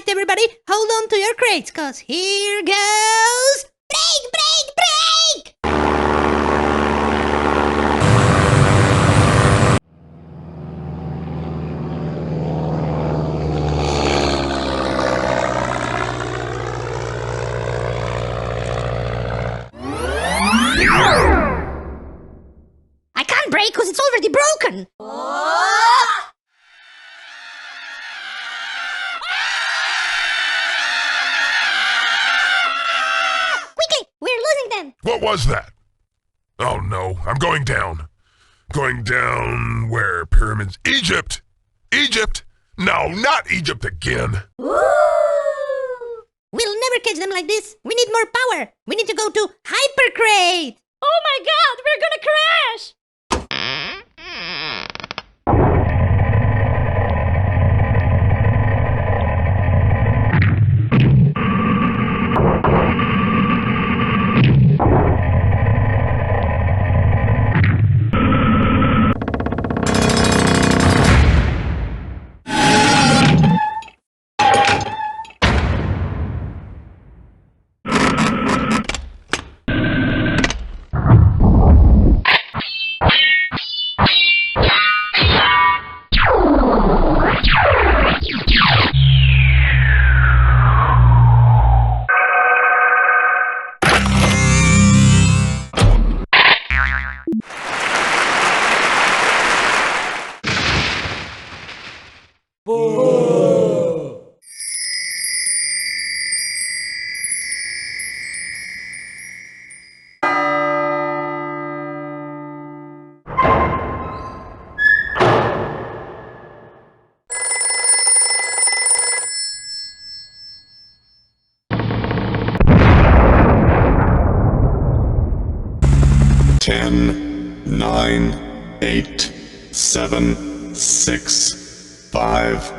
Everybody, hold on to your crates, cause here goes... Break, break, break! I can't break cause it's already broken! What was that? Oh no, I'm going down. Going down where? Pyramids? Egypt! Egypt! No, not Egypt again. We'll never catch them like this. We need more power. We need to go to Hypercrate. Oh my god, we're gonna crash! Ten, 9, 8, 7, 6, 5,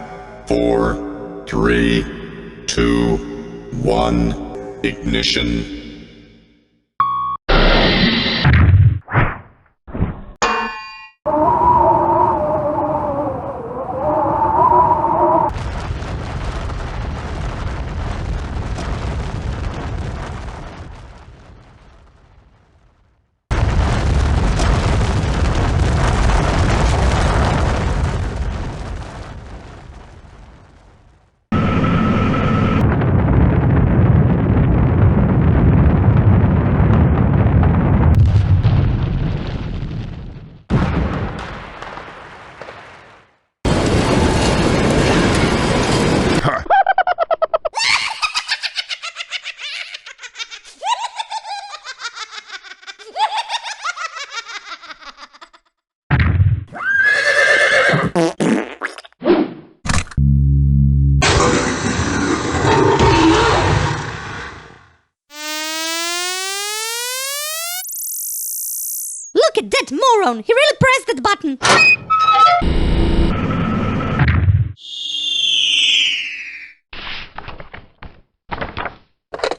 4, 3, 2, 1, ignition. Look at that moron! He really pressed that button!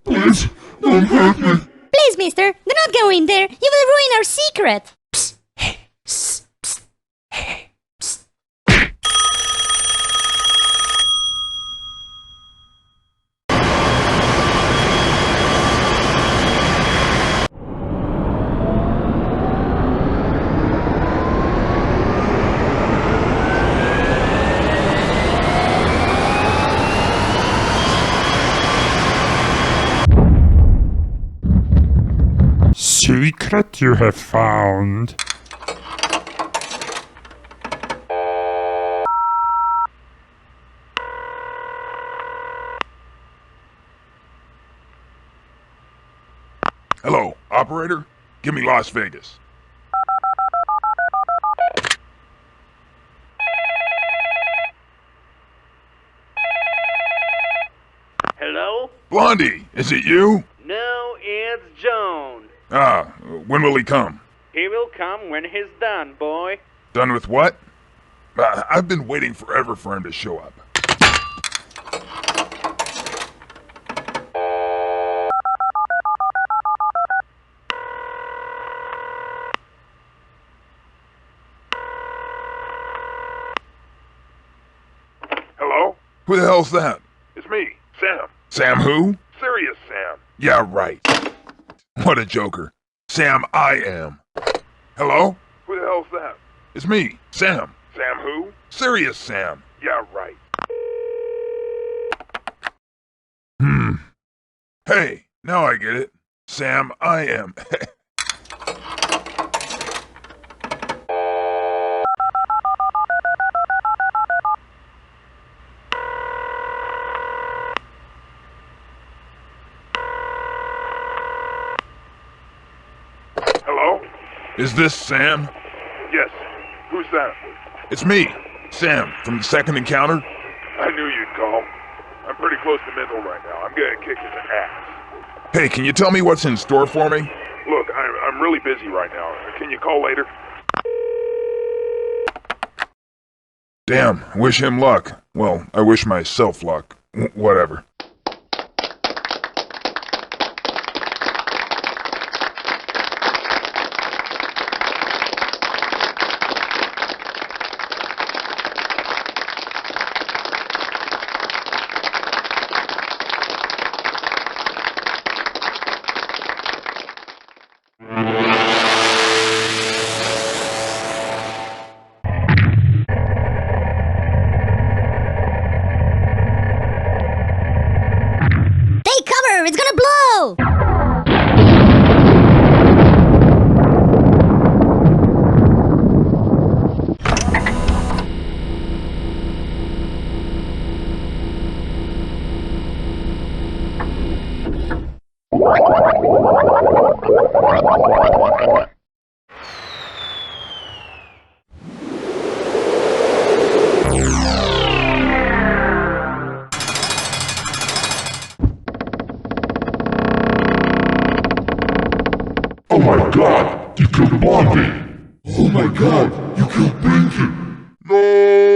Please, don't hurt me. Please, mister, do not go in there! You will ruin our secret! Psst. Hey, psst, psst. Hey, psst. Secret you have found. Hello, operator? Give me Las Vegas. Hello? Blondie, is it you? No, it's Joan. Ah, when will he come? He will come when he's done, boy. Done with what? I've been waiting forever for him to show up. Hello? Who the hell's that? It's me, Sam. Sam who? Serious Sam. Yeah, right. What a joker. Sam I am. Hello? Who the hell's that? It's me, Sam. Sam who? Serious Sam. Yeah, right. Hey, now I get it. Sam I am. Hello? Is this Sam? Yes. Who's that? It's me, Sam, from the second encounter. I knew you'd call. I'm pretty close to mental right now. I'm gonna kick his ass. Hey, can you tell me what's in store for me? Look, I'm really busy right now. Can you call later? Damn, wish him luck. Well, I wish myself luck. Whatever. Take cover! It's gonna blow! Oh my god, you killed Blondie! Oh my god, you killed Pinky! No!